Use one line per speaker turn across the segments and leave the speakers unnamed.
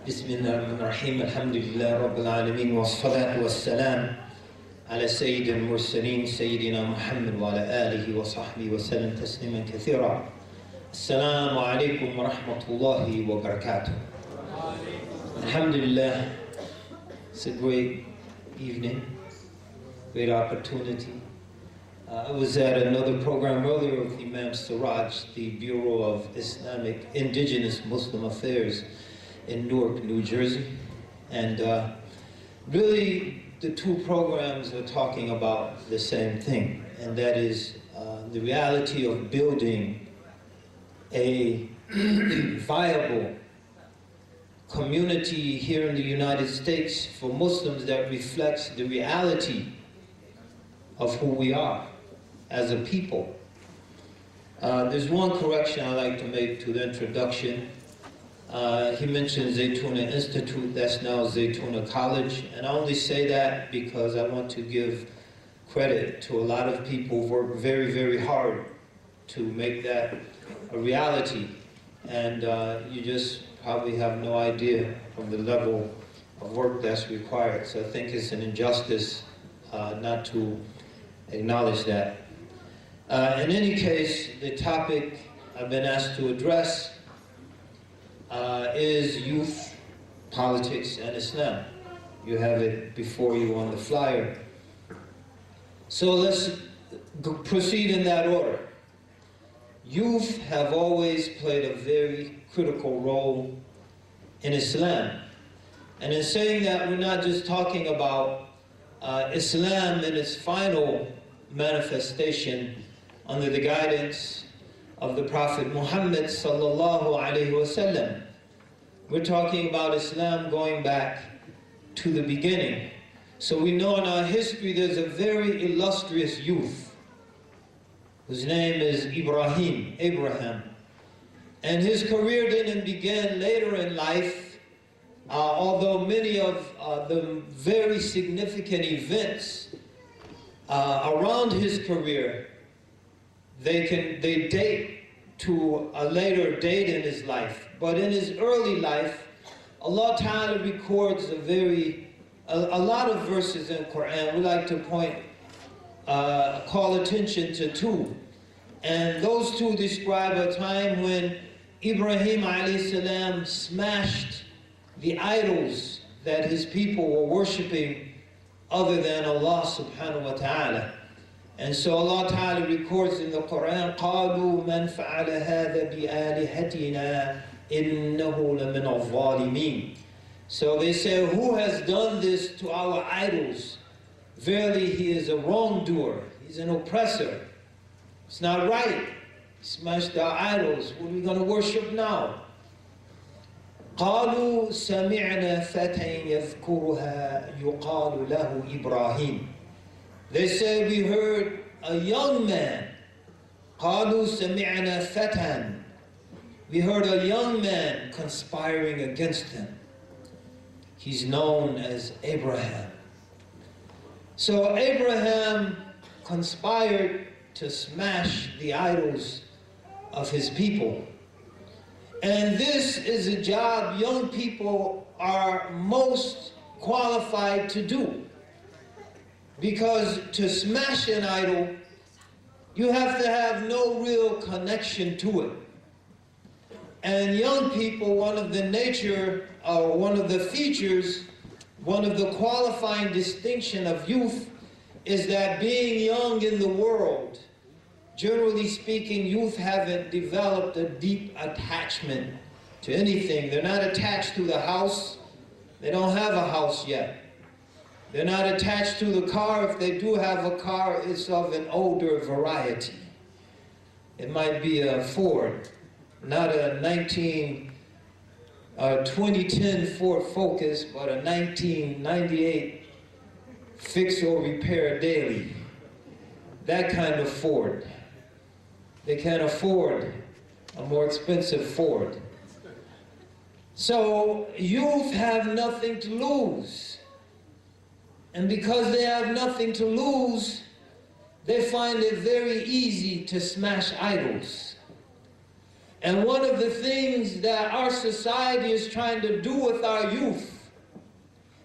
بسم الله الرحمن الرحيم الحمد لله رب العالمين والصلاة والسلام على سيد المرسلين سيدنا محمد وعلى آله وصحبه وسلم تسليما كثيرا. السلام عليكم ورحمة الله وبركاته. Alhamdulillah, it's a great evening, great opportunity. I was at another program earlier with Imam Siraj, the Bureau of Islamic Indigenous Muslim Affairs in Newark, New Jersey. And really, the two programs are talking about the same thing, and that is the reality of building a viable community here in the United States for Muslims that reflects the reality of who we are as a people. There's one correction I'd like to make to the introduction. He mentioned Zaytuna Institute, that's now Zaytuna College, and I only say that because I want to give credit to a lot of people who work very, very hard to make that a reality, and you just probably have no idea of the level of work that's required. So I think it's an injustice not to acknowledge that. In any case, the topic I've been asked to address is youth, politics, and Islam. You have it before you on the flyer. So let's proceed in that order. Youth have always played a very critical role in Islam. And in saying that, we're not just talking about Islam in its final manifestation under the guidance of the Prophet Muhammad sallallahu alaihi wasallam. We're talking about Islam going back to the beginning. So we know in our history there's a very illustrious youth whose name is Abraham. And his career didn't begin later in life, although many of the very significant events around his career, they date to a later date in his life. But in his early life, Allah Ta'ala records a lot of verses in the Quran. We like to call attention to two. And those two describe a time when Ibrahim alayhi salam smashed the idols that his people were worshiping other than Allah subhanahu wa ta'ala. And so Allah Ta'ala records in the Quran, قَالُوا مَنْ فَعَلَ هَذَا بِآلِهَتِنَا إِنَّهُ لَمِنَ الظَّالِمِينَ. So they say, who has done this to our idols? Verily he is a wrongdoer. He's an oppressor. It's not right. He smashed our idols. What are we going to worship now? قَالُوا سَمِعْنَا فَتًى يَذْكُرُهَا يُقَالُ لَهُ إِبْرَاهِيمُ. They say, we heard a young man. قَالُوا سَمِعْنَا فَتًى. We heard a young man conspiring against him. He's known as Abraham. So Abraham conspired to smash the idols of his people. And this is a job young people are most qualified to do. Because to smash an idol, you have to have no real connection to it. And young people, one of the features, one of the qualifying distinction of youth is that being young in the world, generally speaking, youth haven't developed a deep attachment to anything. They're not attached to the house. They don't have a house yet. They're not attached to the car. If they do have a car, it's of an older variety. It might be a Ford, not a 2010 Ford Focus, but a 1998 fix or repair daily. That kind of Ford. They can't afford a more expensive Ford. So youth have nothing to lose. And because they have nothing to lose, they find it very easy to smash idols. And one of the things that our society is trying to do with our youth,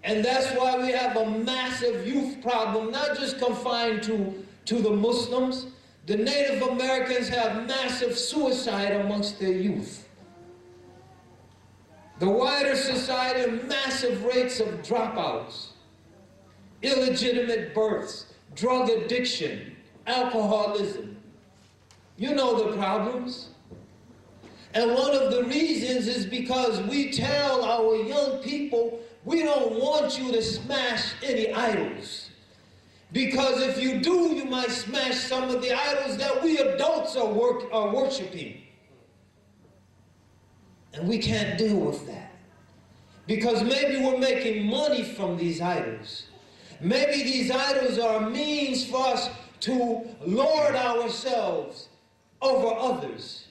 and that's why we have a massive youth problem, not just confined to the Muslims. The Native Americans have massive suicide amongst their youth. The wider society, massive rates of dropouts, illegitimate births, drug addiction, alcoholism. You know the problems. And one of the reasons is because we tell our young people, we don't want you to smash any idols. Because if you do, you might smash some of the idols that we adults are worshiping. And we can't deal with that. Because maybe we're making money from these idols. Maybe these idols are a means for us to lord ourselves over others.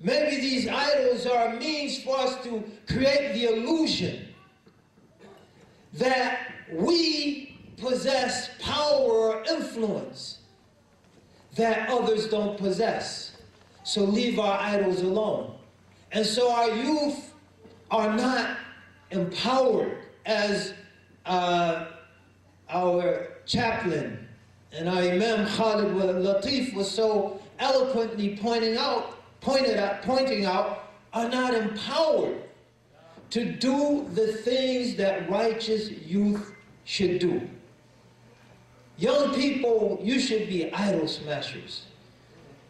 Maybe these idols are a means for us to create the illusion that we possess power or influence that others don't possess. So leave our idols alone. And so our youth are not empowered, as our chaplain and our Imam Khalid Latif was so eloquently pointing out, are not empowered to do the things that righteous youth should do. Young people, you should be idol smashers.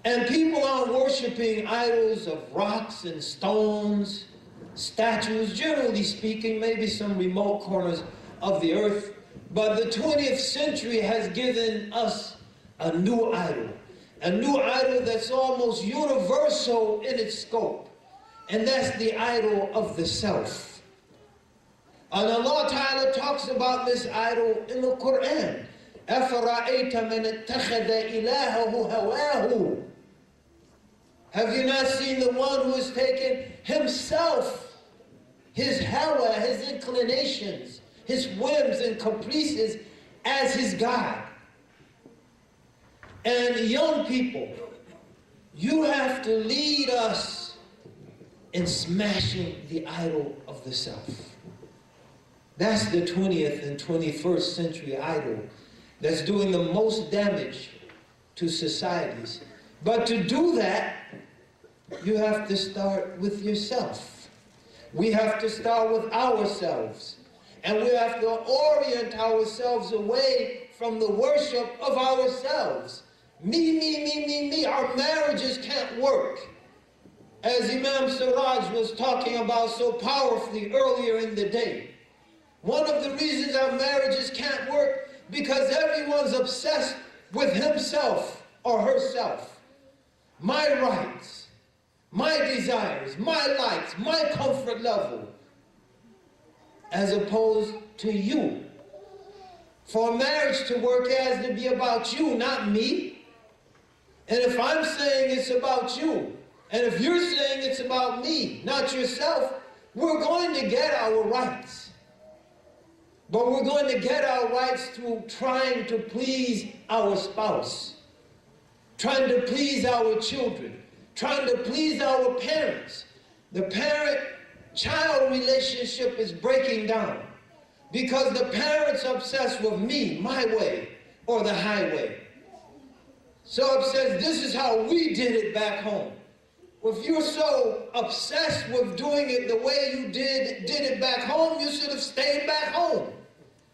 And people are worshiping idols of rocks and stones, statues, generally speaking, maybe some remote corners of the earth. But the 20th century has given us a new idol that's almost universal in its scope. And that's the idol of the self. And Allah Ta'ala talks about this idol in the Quran. أَفَرَأَيْتَ مَنِ اتَّخَذَ إِلَهَهُ هَوَاهُ. Have you not seen the one who has taken himself, his hawa, his inclinations, his whims and caprices as his God? And young people, you have to lead us in smashing the idol of the self. That's the 20th and 21st century idol that's doing the most damage to societies. But to do that, you have to start with yourself. We have to start with ourselves. And we have to orient ourselves away from the worship of ourselves. Me. Our marriages can't work. As Imam Siraj was talking about so powerfully earlier in the day. One of the reasons our marriages can't work, because everyone's obsessed with himself or herself. My rights, my desires, my likes, my comfort level, as opposed to you. For marriage to work, it has to be about you, not me. And if I'm saying it's about you, and if you're saying it's about me, not yourself, we're going to get our rights. But we're going to get our rights through trying to please our spouse, trying to please our children, trying to please our parents. The parent-child relationship is breaking down because the parent's obsessed with me, my way, or the highway. So obsessed, this is how we did it back home. If you're so obsessed with doing it the way you did it back home, you should have stayed back home.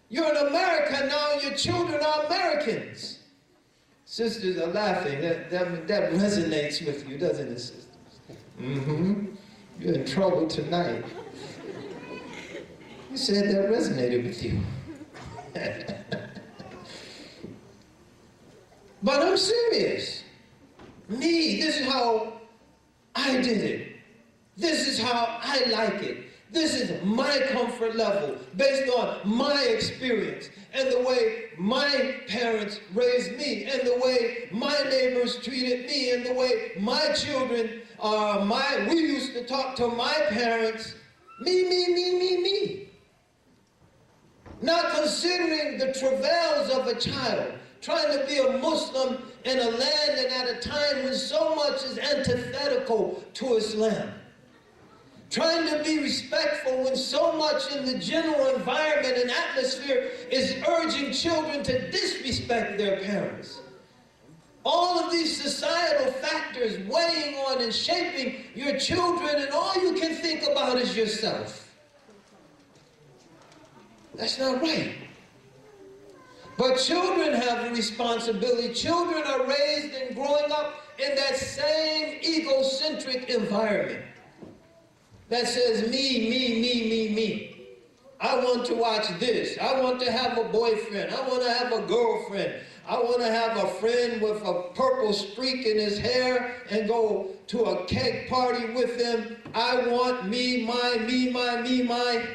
You're in America now, and your children are Americans. Sisters are laughing. That resonates with you, doesn't it, sisters? You're in trouble tonight. You said that resonated with you. But I'm serious. This is how I did it. This is how I like it. This is my comfort level based on my experience and the way my parents raised me and the way my neighbors treated me and the way my children, we used to talk to my parents. Me. Not considering the travails of a child trying to be a Muslim in a land and at a time when so much is antithetical to Islam. Trying to be respectful when so much in the general environment and atmosphere is urging children to disrespect their parents. All of these societal factors weighing on and shaping your children, and all you can think about is yourself. That's not right. But children have a responsibility. Children are raised and growing up in that same egocentric environment that says me, me, me, me, me. I want to watch this. I want to have a boyfriend. I want to have a girlfriend. I want to have a friend with a purple streak in his hair and go to a cake party with him. I want me, my, me, my, me, my.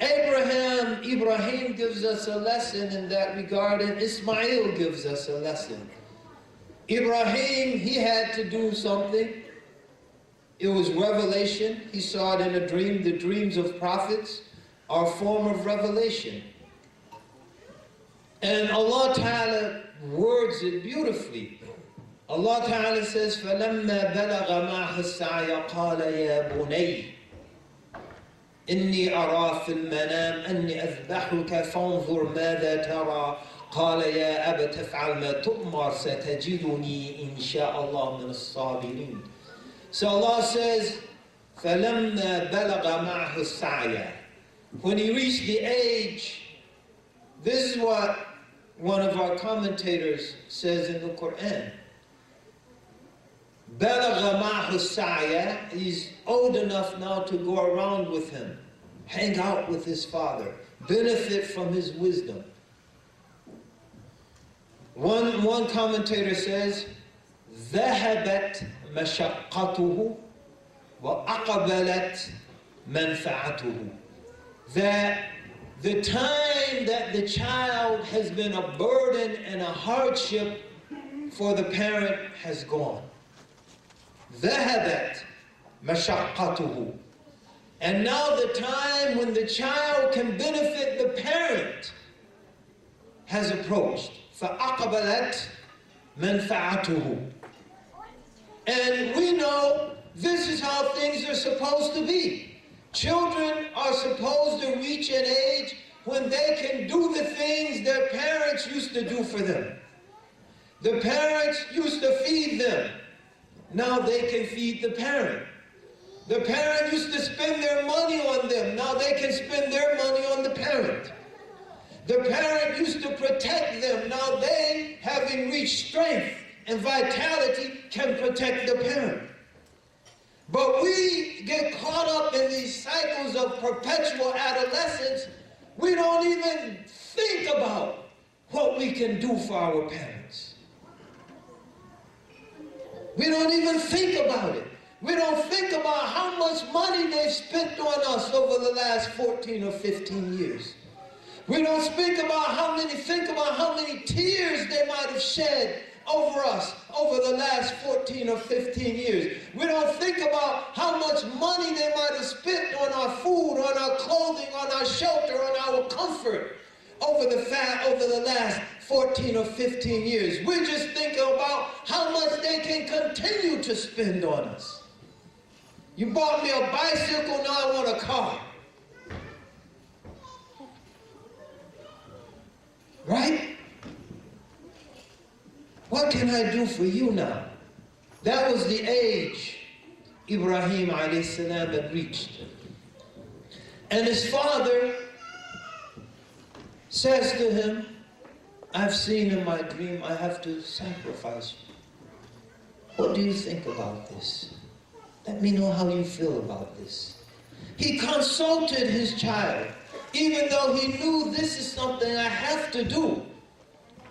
Ibrahim gives us a lesson in that regard, and Ismail gives us a lesson. Ibrahim, he had to do something. It was revelation. He saw it in a dream. The dreams of prophets are a form of revelation. And Allah Ta'ala words it beautifully. Allah Ta'ala says, فَلَمَّا بَلَغَ مَعْهَ السَّعْيَ قَالَ يَا بُنَيَّ إِنِّي أَرَى فِي الْمَنَامِ أَنِّي أَذْبَحُكَ فَانظُرْ مَاذَا تَرَى قَالَ يَا أَبَتِ افْعَلْ مَا تُؤْمَرْ سَتَجِدُنِي إِنْ شَاءَ اللَّهُ مِنَ الصَّابِرِينَ. So Allah says, فَلَمَّا بَلَغَ مَعْهُ السَّعْيَ. When he reached the age, this is what one of our commentators says in the Quran. بَلَغَ مَعْهُ السَّعْيَ. He's old enough now to go around with him, hang out with his father, benefit from his wisdom. One commentator says, ذهبت مشقته وأقبلت منفعته. That the time that the child has been a burden and a hardship for the parent has gone. ذهبت مشقته. And now the time when the child can benefit the parent has approached. فأقبلت منفعته. And we know this is how things are supposed to be. Children are supposed to reach an age when they can do the things their parents used to do for them. The parents used to feed them. Now they can feed the parent. The parent used to spend their money on them. Now they can spend their money on the parent. The parent used to protect them. Now they, having reached strength and vitality, can protect the parent. But we get caught up in these cycles of perpetual adolescence. We don't even think about what we can do for our parents. We don't even think about it. We don't think about how much money they've spent on us over the last 14 or 15 years. We don't think about how many tears they might have shed over us over the last 14 or 15 years. We don't think about how much money they might have spent on our food, on our clothing, on our shelter, on our comfort over the last 14 or 15 years. We're just thinking about how much they can continue to spend on us. You bought me a bicycle, now I want a car. Right? What can I do for you now? That was the age Ibrahim alayhi salam had reached. And his father says to him, I've seen in my dream I have to sacrifice you. What do you think about this? Let me know how you feel about this. He consulted his child, even though he knew this is something I have to do.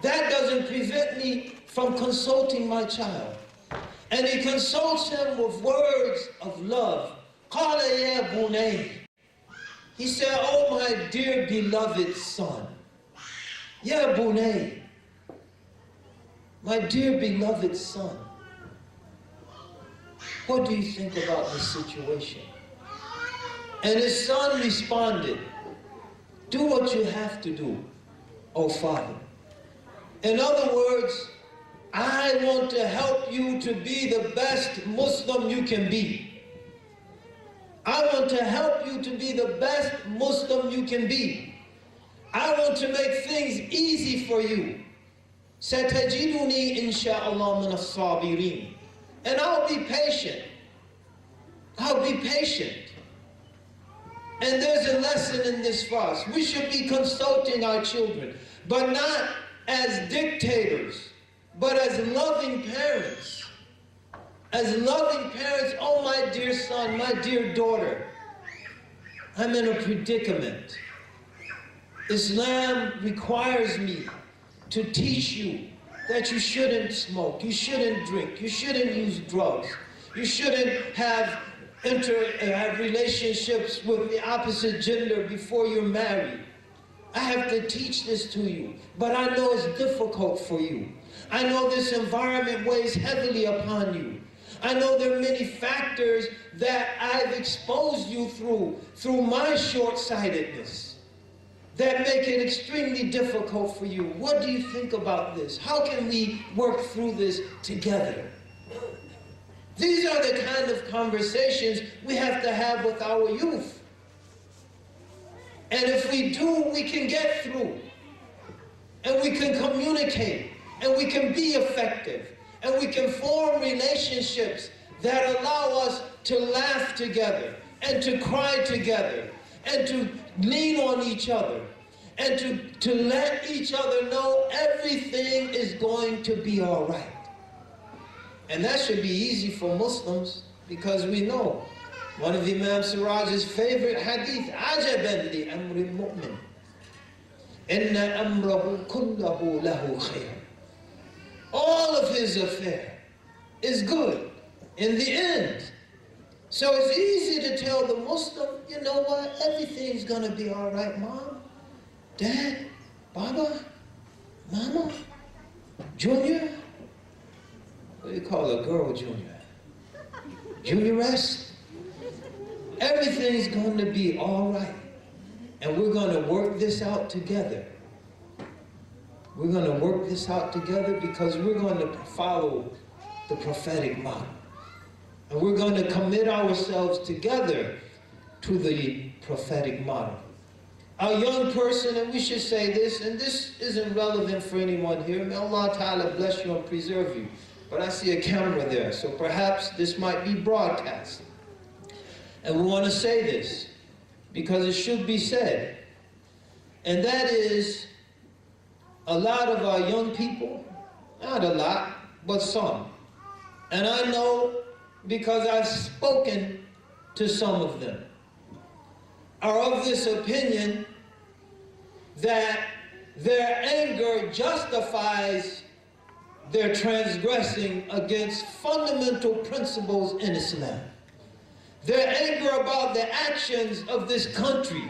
That doesn't prevent me from consulting my child. And he consults him with words of love. قَالَ يَا بُنَيَّ. He said, oh my dear beloved son. Ya bunay, my dear beloved son, what do you think about this situation? And his son responded, do what you have to do, O father. In other words, I want to help you to be the best Muslim you can be. I want to help you to be the best Muslim you can be. I want to make things easy for you. سَتَجِدُنِي إِنْ شَاءَ اللَّهُ مِنَ الصَّابِرِينَ. And I'll be patient. I'll be patient. And there's a lesson in this for us. We should be consulting our children, but not as dictators, but as loving parents. As loving parents, oh my dear son, my dear daughter, I'm in a predicament. Islam requires me to teach you that you shouldn't smoke, you shouldn't drink, you shouldn't use drugs, you shouldn't have relationships with the opposite gender before you're married. I have to teach this to you, but I know it's difficult for you. I know this environment weighs heavily upon you. I know there are many factors that I've exposed you through my short-sightedness that make it extremely difficult for you. What do you think about this? How can we work through this together? These are the kind of conversations we have to have with our youth. And if we do, we can get through. And we can communicate. And we can be effective. And we can form relationships that allow us to laugh together. And to cry together. And to lean on each other. And to let each other know everything is going to be all right. And that should be easy for Muslims, because we know one of Imam Siraj's favorite hadith, عَجَبًا لِأَمْرِ الْمُؤْمِنِ إِنَّ أَمْرَهُ كُلَّهُ لَهُ خَيْرٌ. All of his affair is good in the end. So it's easy to tell the Muslim, you know what, everything's going to be all right, Mom, Dad, Baba, Mama, Junior. What do you call a girl, Junior? Junioress? Everything's going to be all right. And we're going to work this out together. We're going to work this out together because we're going to follow the prophetic model. And we're going to commit ourselves together to the prophetic model. A young person, and we should say this, and this isn't relevant for anyone here. May Allah Ta'ala bless you and preserve you. But I see a camera there, so perhaps this might be broadcast. And we want to say this, because it should be said. And that is, a lot of our young people, not a lot, but some, and I know because I've spoken to some of them, are of this opinion that their anger justifies their transgressing against fundamental principles in Islam. Their anger about the actions of this country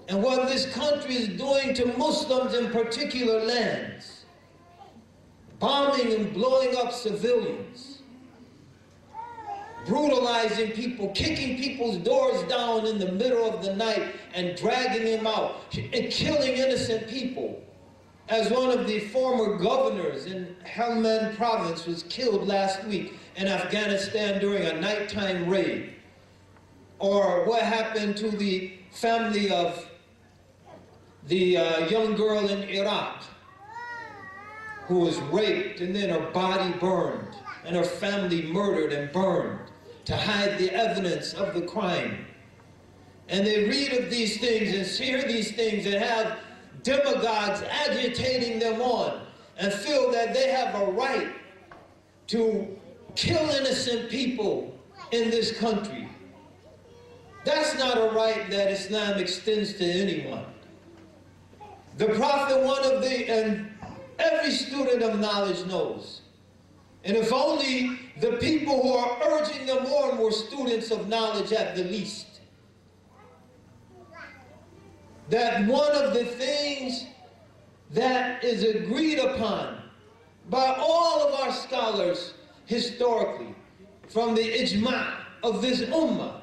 and what this country is doing to Muslims in particular lands, bombing and blowing up civilians, brutalizing people, kicking people's doors down in the middle of the night and dragging them out, and killing innocent people. As one of the former governors in Helmand province was killed last week in Afghanistan during a nighttime raid. Or what happened to the family of the young girl in Iraq who was raped and then her body burned and her family murdered and burned to hide the evidence of the crime. And they read of these things and hear these things and have demagogues agitating them on and feel that they have a right to kill innocent people in this country. That's not a right that Islam extends to anyone. The Prophet, and every student of knowledge knows, and if only the people who are urging them on were students of knowledge at the least, that one of the things that is agreed upon by all of our scholars historically, from the ijma' of this ummah,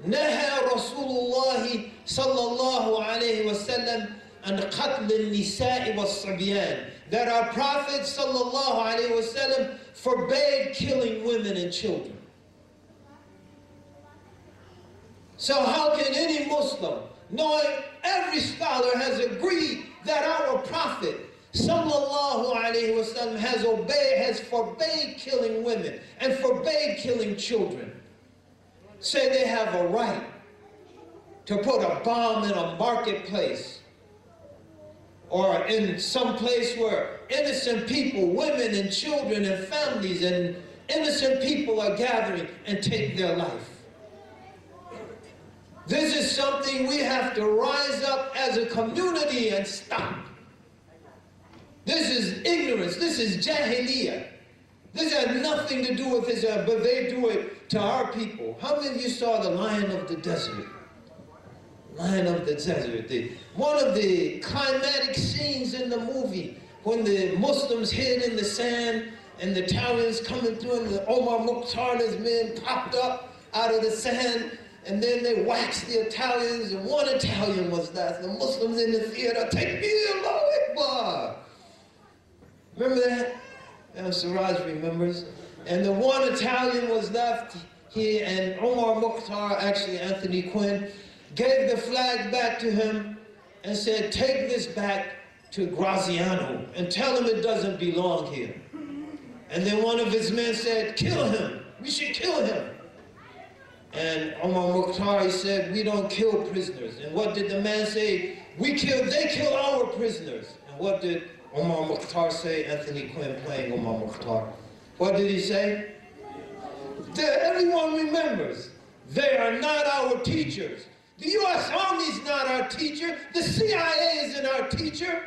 نهى رسول الله صلى الله عليه وسلم عن قتل النساء والصبيان. that our Prophet ﷺ forbade killing women and children. So how can any Muslim, knowing every scholar has agreed that our Prophet ﷺ has forbade killing women and forbade killing children, say they have a right to put a bomb in a marketplace or in some place where innocent people, women and children and families and innocent people are gathering and take their life? This is something we have to rise up as a community and stop. This is ignorance. This is jahiliyyah. This has nothing to do with Islam, but they do it to our people. How many of you saw The Lion of the Desert? Lion of the Desert. One of the climatic scenes in the movie, when the Muslims hid in the sand and the Italians coming through and the Omar Mukhtar and his men popped up out of the sand, and then they waxed the Italians, and one Italian was left. The Muslims in the theater, Takbir, Allahu Akbar. Remember that? Siraj remembers. And the one Italian was left, he and Omar Mukhtar, actually Anthony Quinn, gave the flag back to him and said, take this back to Graziano and tell him it doesn't belong here. And then one of his men said, kill him. We should kill him. And Omar Mukhtar, he said, we don't kill prisoners. And what did the man say? They kill our prisoners. And what did Omar Mukhtar say? Anthony Quinn playing Omar Mukhtar. What did he say? Everyone remembers. They are not our teachers. The U.S. Army is not our teacher. The CIA isn't our teacher.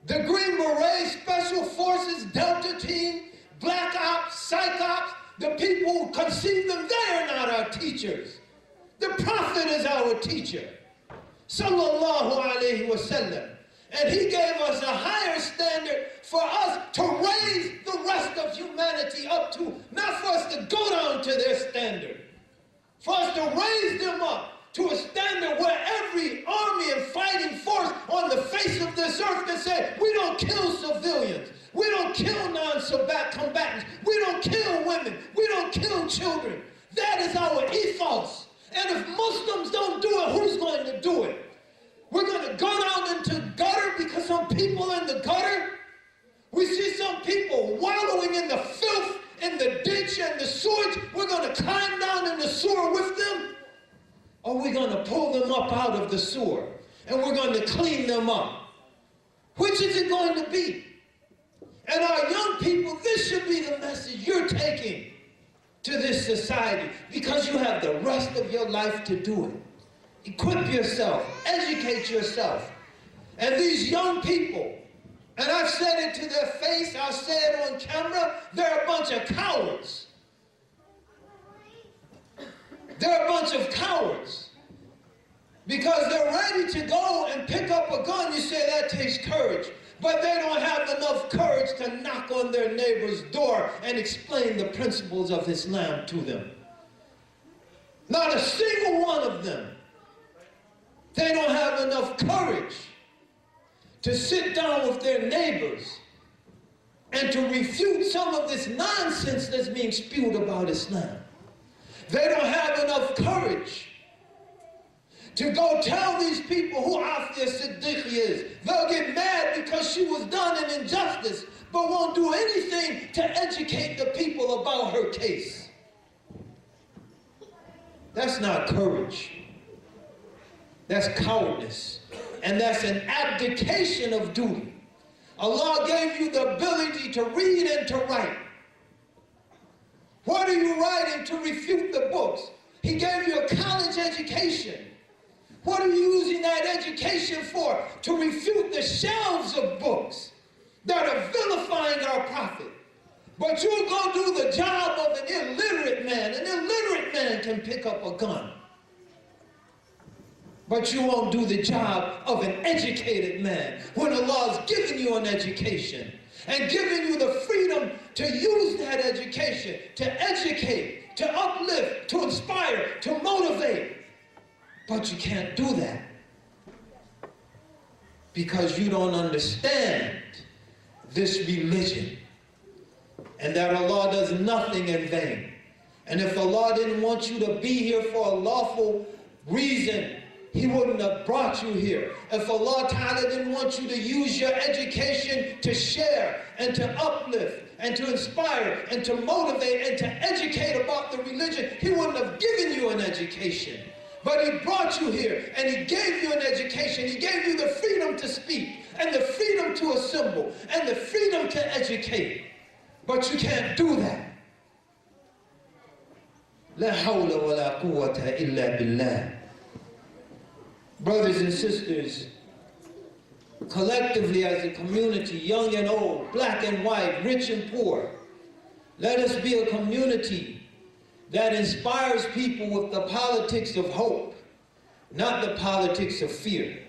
The Green Beret, Special Forces, Delta Team, Black Ops, Psych Ops, the people who conceive them, they are not our teachers. The Prophet is our teacher. Sallallahu alayhi wa sallam. And he gave us a higher standard for us to raise the rest of humanity up to, not for us to go down to their standard. For us to raise them up to a standard where every army and fighting force on the face of this earth can say, we don't kill civilians. We don't kill non-combatants. We don't kill women. We don't kill children. That is our ethos. And if Muslims don't do it, who's going to do it? We're going to go down into gutter because some people in the gutter, we see some people wallowing in the filth, in the ditch and the sewage. We're going to climb down in the sewer with them? Or we're going to pull them up out of the sewer and we're going to clean them up? Which is it going to be? And our young people, this should be the message you're taking to this society, because you have the rest of your life to do it. Equip yourself, educate yourself. And these young people, and I've said it to their face, I'll say it on camera, they're a bunch of cowards. They're a bunch of cowards. Because they're ready to go and pick up a gun. You say that takes courage. But they don't have enough courage to knock on their neighbor's door and explain the principles of Islam to them. Not a single one of them. They don't have enough courage to sit down with their neighbors and to refute some of this nonsense that's being spewed about Islam. They don't have enough courage to go tell these people who Afia Siddiqui is. They'll get mad because she was done an injustice, but won't do anything to educate the people about her case. That's not courage. That's cowardice. And that's an abdication of duty. Allah gave you the ability to read and to write. What are you writing to refute the books? He gave you a college education. What are you using that education for? To refute the shelves of books that are vilifying our Prophet. But you'll go do the job of an illiterate man. An illiterate man can pick up a gun. But you won't do the job of an educated man when Allah has given you an education and given you the freedom to use that education to educate, to uplift, to inspire, to motivate. But you can't do that. because you don't understand this religion, and that Allah does nothing in vain. And if Allah didn't want you to be here for a lawful reason, He wouldn't have brought you here. If Allah Ta'ala didn't want you to use your education to share and to uplift and to inspire and to motivate and to educate about the religion, He wouldn't have given you an education. But He brought you here and He gave you an education. He gave you the freedom to speak and the freedom to assemble and the freedom to educate. But you can't do that. La hawla wa la quwwata illa billah. Brothers and sisters, collectively as a community, young and old, black and white, rich and poor, let us be a community that inspires people with the politics of hope, not the politics of fear.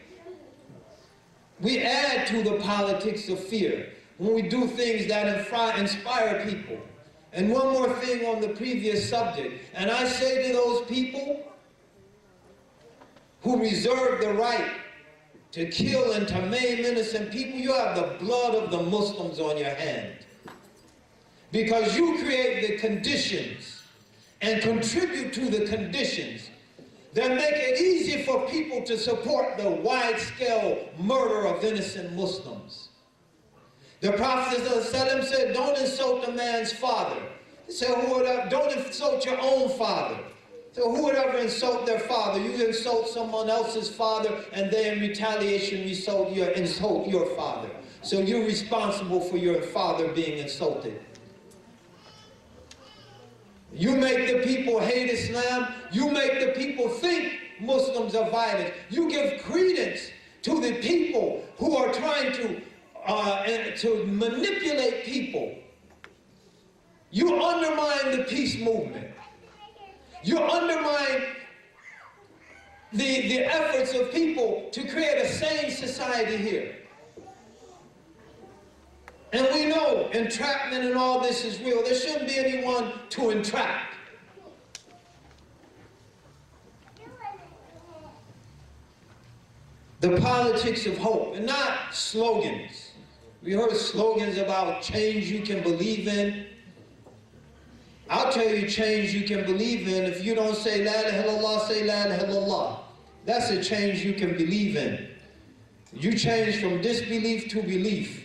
We add to the politics of fear when we do things that inspire people. And one more thing on the previous subject, and I say to those people who reserve the right to kill and to maim innocent people, you have the blood of the Muslims on your hand. Because you create the conditions and contribute to the conditions that make it easy for people to support the wide-scale murder of innocent Muslims. The Prophet ﷺ said, don't insult a man's father. He said, don't insult your own father. So who would ever insult their father? You insult someone else's father, and they in retaliation insult your father. So you're responsible for your father being insulted. You make the people hate Islam. You make the people think Muslims are violent. You give credence to the people who are trying to manipulate people. You undermine the peace movement. You undermine the efforts of people to create a sane society here. And we know entrapment and all this is real. There shouldn't be anyone to entrap. The politics of hope, and not slogans. We heard slogans about change you can believe in. I'll tell you change you can believe in. If you don't say La ilaha illallah, say La ilaha illallah. That's a change you can believe in. You change from disbelief to belief.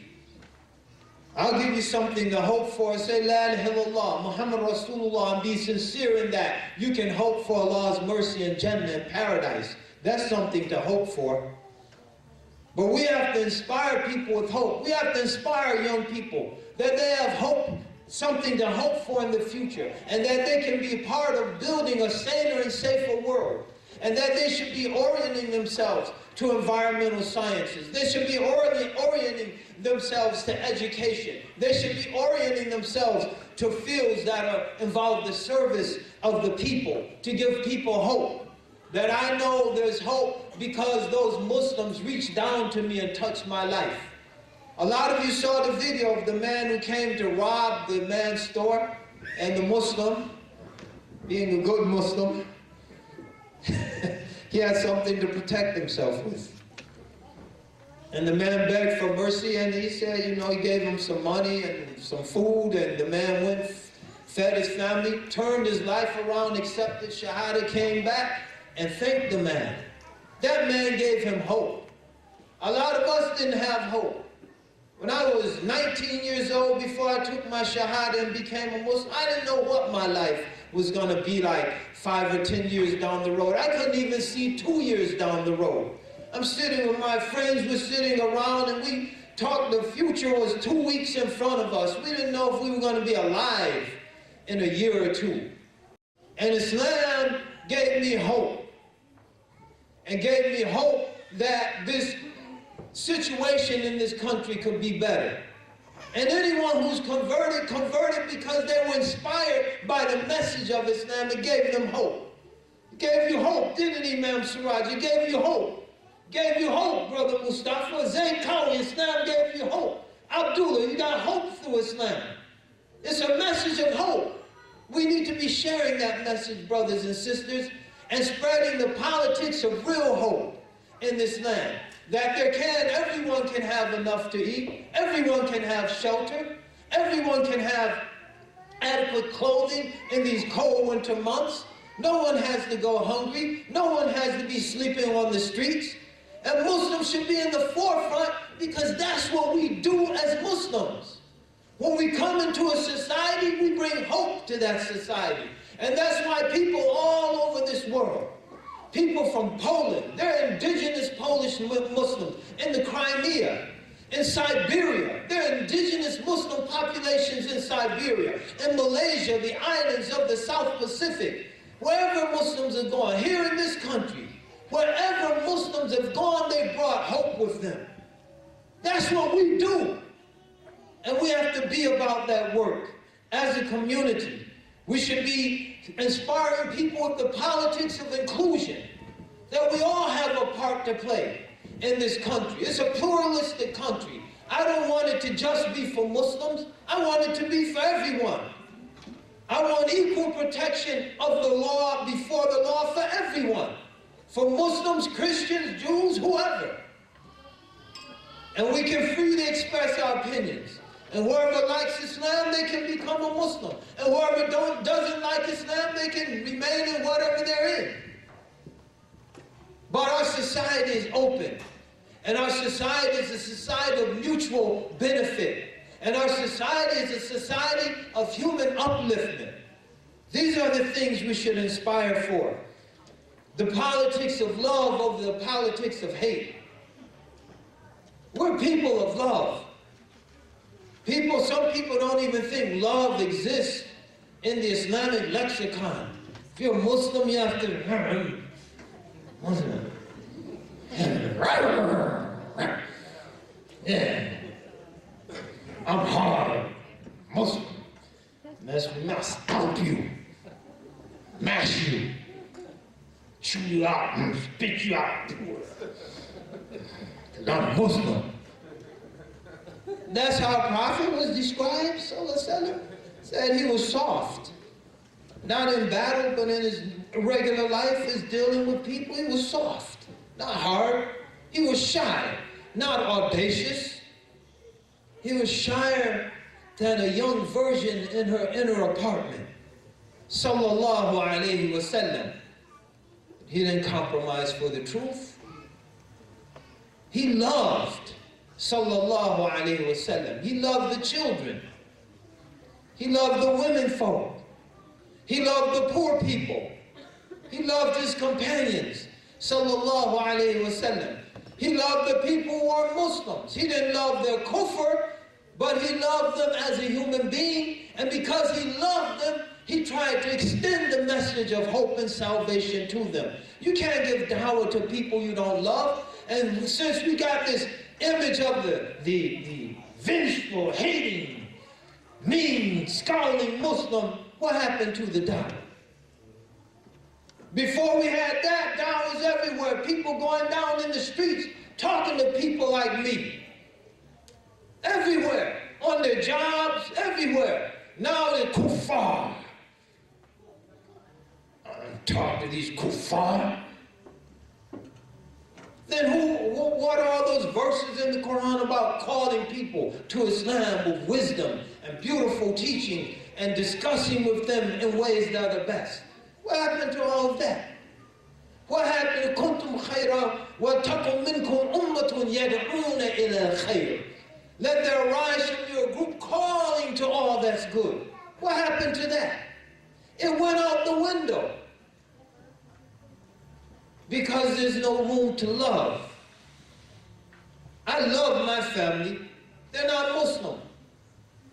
I'll give you something to hope for. Say La ilaha illallah, Muhammad Rasulullah, and be sincere in that. You can hope for Allah's mercy and Jannah and paradise. That's something to hope for. But we have to inspire people with hope. We have to inspire young people that they have hope, something to hope for in the future, and that they can be part of building a saner and safer world, and that they should be orienting themselves to environmental sciences. They should be orienting themselves to education. They should be orienting themselves to fields that involve the service of the people, to give people hope. That I know there's hope because those Muslims reached down to me and touched my life. A lot of you saw the video of the man who came to rob the man's store, and the Muslim, being a good Muslim, he had something to protect himself with. And the man begged for mercy, and he said, you know, he gave him some money and some food, and the man went, fed his family, turned his life around, accepted Shahada, came back, and thanked the man. That man gave him hope. A lot of us didn't have hope. When I was 19 years old, before I took my Shahada and became a Muslim, I didn't know what my life was going to be like 5 or 10 years down the road. I couldn't even see 2 years down the road. I'm sitting with my friends, we're sitting around, and we talked, the future was 2 weeks in front of us. We didn't know if we were going to be alive in a year or two. And Islam gave me hope. And gave me hope that this situation in this country could be better. And anyone who's converted because they were inspired by the message of Islam. It gave them hope. It gave you hope, didn't it, Imam Siraj? It gave you hope. It gave you hope, Brother Mustafa. Zaid, Islam gave you hope. Abdullah, you got hope through Islam. It's a message of hope. We need to be sharing that message, brothers and sisters, and spreading the politics of real hope in this land. that everyone can have enough to eat, everyone can have shelter, everyone can have adequate clothing in these cold winter months. No one has to go hungry, no one has to be sleeping on the streets. And Muslims should be in the forefront because that's what we do as Muslims. When we come into a society, we bring hope to that society. And that's why people all over this world, people from Poland, they're indigenous Polish Muslims in the Crimea, in Siberia, there are indigenous Muslim populations in Siberia, in Malaysia, the islands of the South Pacific, wherever Muslims are going, here in this country, wherever Muslims have gone, they brought hope with them. That's what we do. And we have to be about that work as a community. We should be inspiring people with the politics of inclusion, that we all have a part to play in this country. It's a pluralistic country. I don't want it to just be for Muslims. I want it to be for everyone. I want equal protection of the law before the law for everyone. For Muslims, Christians, Jews, whoever. And we can freely express our opinions. And whoever likes Islam, they can become a Muslim. And whoever doesn't like Islam, they can remain in whatever they're in. But our society is open. And our society is a society of mutual benefit. And our society is a society of human upliftment. These are the things we should inspire for. The politics of love over the politics of hate. We're people of love. Some people don't even think love exists in the Islamic lexicon. If you're a Muslim, you have to... Muslim. Yeah. I'm hard. Muslim. Mess with me, I'll stomp you. Mash you. Chew you out and spit you out. Because I'm a Muslim. That's how Prophet was described, sallallahu alaihi wasallam. Said he was soft. Not in battle, but in his regular life, his dealing with people, he was soft. Not hard. He was shy, not audacious. He was shyer than a young virgin in her inner apartment. Sallallahu alayhi wasallam. He didn't compromise for the truth. He loved. Sallallahu alayhi wasallam. He loved the children. He loved the women folk. He loved the poor people. He loved his companions. Sallallahu alayhi wasallam. He loved the people who are Muslims. He didn't love their kufr, but he loved them as a human being. And because he loved them, he tried to extend the message of hope and salvation to them. You can't give dawah to people you don't love. And since we got this image of the vengeful, hating, mean, scowling Muslim, what happened to the dawah? Before we had that, dawah was everywhere. People going down in the streets, talking to people like me. Everywhere. On their jobs, everywhere. Now they're kuffar. Talk to these kuffar. Then what are all those verses in the Quran about calling people to Islam with wisdom and beautiful teaching and discussing with them in ways that are the best? What happened to all of that? What happened to kuntum khayra wa takum minkum ummatun yad'una ila khayr? Let there arise from you a group calling to all that's good. What happened to that? It went out the window. Because there's no room to love. I love my family. They're not Muslim.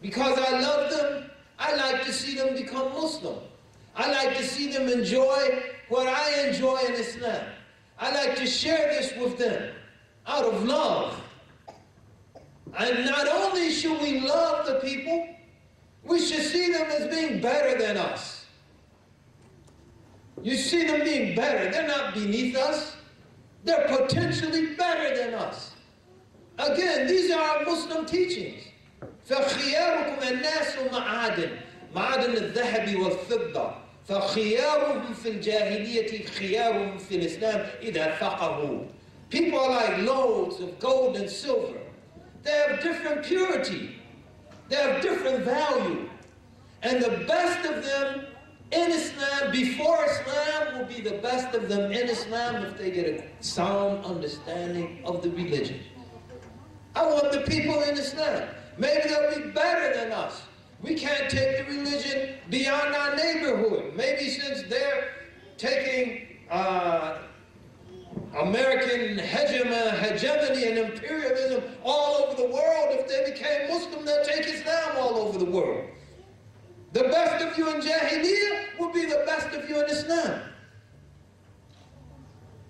Because I love them, I like to see them become Muslim. I like to see them enjoy what I enjoy in Islam. I like to share this with them out of love. And not only should we love the people, we should see them as being better than us. You see them being better. They're not beneath us. They're potentially better than us. Again, these are our Muslim teachings. فَخِيَارُكُمْ النَّاسُ مَعَادِنِ الذَّهَبِ وَالْفِضَّةِ فَخِيَارُهُمْ فِي الْجَاهِلِيَّةِ خِيَارُهُمْ فِي الْإِسْلَامِ إِذَا فَقَهُوا. People are like loads of gold and silver. They have different purity. They have different value. And the best of them in Islam, before Islam, will be the best of them in Islam if they get a sound understanding of the religion. I want the people in Islam. Maybe they'll be better than us. We can't take the religion beyond our neighborhood. Maybe since they're taking American hegemony and imperialism all over the world, if they became Muslim, they'll take Islam all over the world. The best of you in Jahiliyyah will be the best of you in Islam.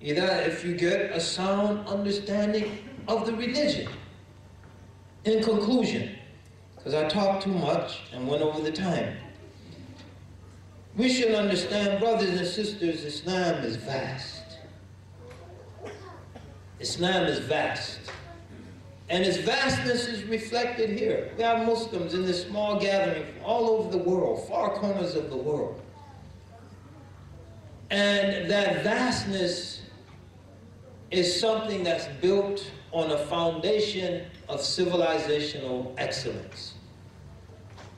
Either if you get a sound understanding of the religion. In conclusion, because I talked too much and went over the time, we should understand, brothers and sisters, Islam is vast. Islam is vast. And its vastness is reflected here. We have Muslims in this small gathering from all over the world, far corners of the world. And that vastness is something that's built on a foundation of civilizational excellence.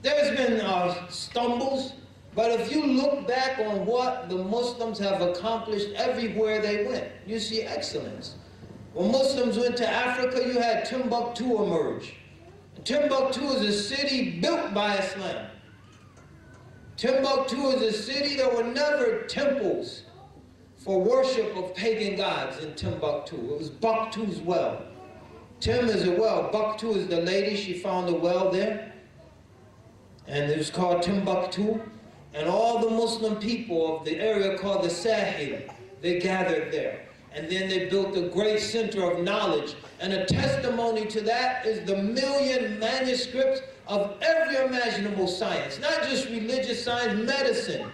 There's been stumbles, but if you look back on what the Muslims have accomplished everywhere they went, you see excellence. When Muslims went to Africa, you had Timbuktu emerge. Timbuktu is a city built by Islam. Timbuktu is a city, there were never temples for worship of pagan gods in Timbuktu. It was Baktu's well. Tim is a well. Baktu is the lady, she found a well there. And it was called Timbuktu. And all the Muslim people of the area called the Sahel, they gathered there. And then they built a great center of knowledge. And a testimony to that is the 1 million manuscripts of every imaginable science. Not just religious science, medicine,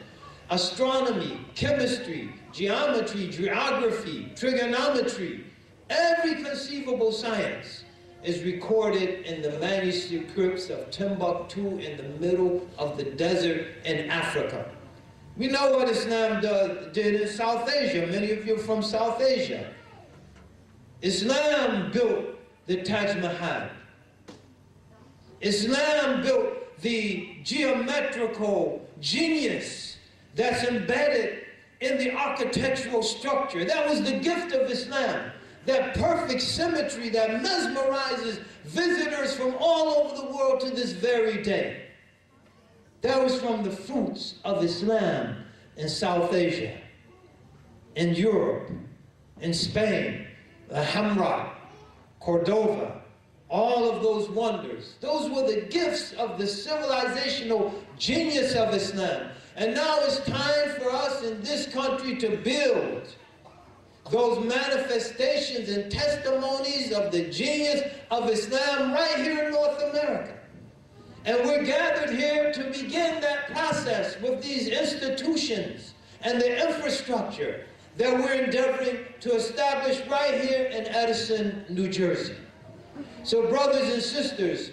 astronomy, chemistry, geometry, geography, trigonometry. Every conceivable science is recorded in the manuscripts of Timbuktu in the middle of the desert in Africa. We know what Islam did in South Asia. Many of you are from South Asia. Islam built the Taj Mahal. Islam built the geometrical genius that's embedded in the architectural structure. That was the gift of Islam. That perfect symmetry that mesmerizes visitors from all over the world to this very day. That was from the fruits of Islam in South Asia, in Europe, in Spain, Hamra, Cordova, all of those wonders. Those were the gifts of the civilizational genius of Islam. And now it's time for us in this country to build those manifestations and testimonies of the genius of Islam right here in North America. And we're gathered here to begin that process with these institutions and the infrastructure that we're endeavoring to establish right here in Edison, New Jersey. So brothers and sisters,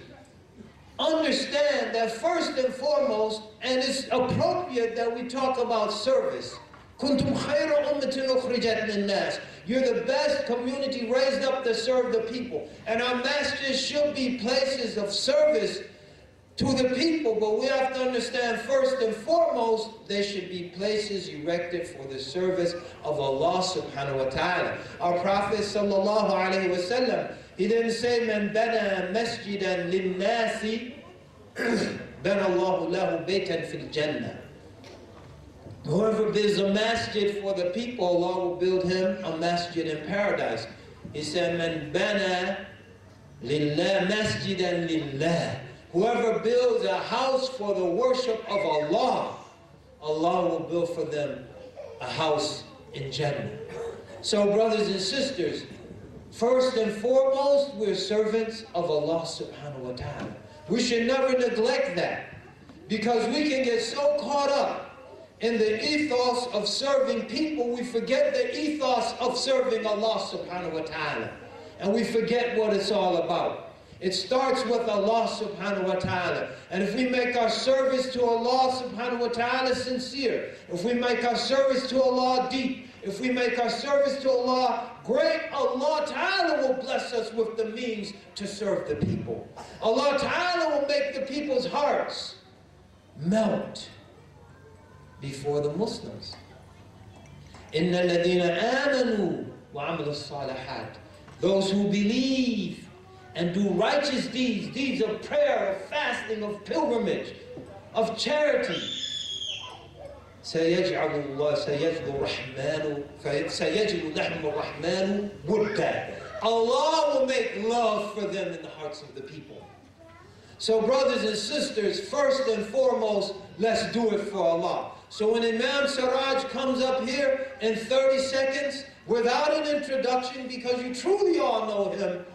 understand that first and foremost, and it's appropriate that we talk about service. Kuntum khayra ummatin ukhrijat lin-nas. You're the best community raised up to serve the people. And our masjids should be places of service to the people, but we have to understand first and foremost, they should be places erected for the service of Allah subhanahu wa ta'ala. Our Prophet sallallahu alayhi wa sallam, he didn't say, Man bana masjidan lin-nasi, bana Allahu lahu baytan fil jannah. Whoever builds a masjid for the people, Allah will build him a masjid in paradise. He said, Man bana lillah masjidan lillah. Whoever builds a house for the worship of Allah, Allah will build for them a house in Jannah. So brothers and sisters, first and foremost, we're servants of Allah subhanahu wa ta'ala. We should never neglect that, because we can get so caught up in the ethos of serving people, we forget the ethos of serving Allah subhanahu wa ta'ala. And we forget what it's all about. It starts with Allah subhanahu wa ta'ala. And if we make our service to Allah subhanahu wa ta'ala sincere, if we make our service to Allah deep, if we make our service to Allah great, Allah Ta'ala will bless us with the means to serve the people. Allah Ta'ala will make the people's hearts melt before the Muslims. إِنَّ الَّذِينَ آمَنُوا وَعَمِلُوا الصَّالِحَاتِ. Those who believe and do righteous deeds, deeds of prayer, of fasting, of pilgrimage, of charity. سيجعل لهم الرحمن ودا. Allah will make love for them in the hearts of the people. So brothers and sisters, first and foremost, let's do it for Allah. So when Imam Siraj comes up here in 30 seconds, without an introduction, because you truly all know him,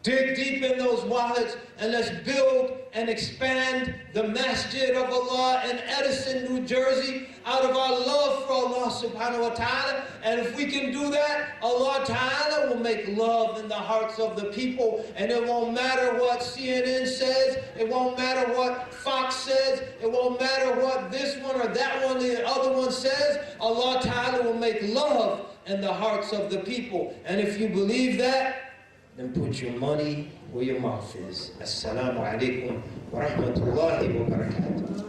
dig deep in those wallets and let's build and expand the Masjid of Allah in Edison, New Jersey, out of our love for Allah subhanahu wa ta'ala. And if we can do that, Allah ta'ala will make love in the hearts of the people. And it won't matter what CNN says, it won't matter what Fox says, it won't matter what this one or that one or the other one says. Allah ta'ala will make love in the hearts of the people. And if you believe that, then put your money where your mouth is. Assalamu alaikum wa rahmatullahi wa barakatuh.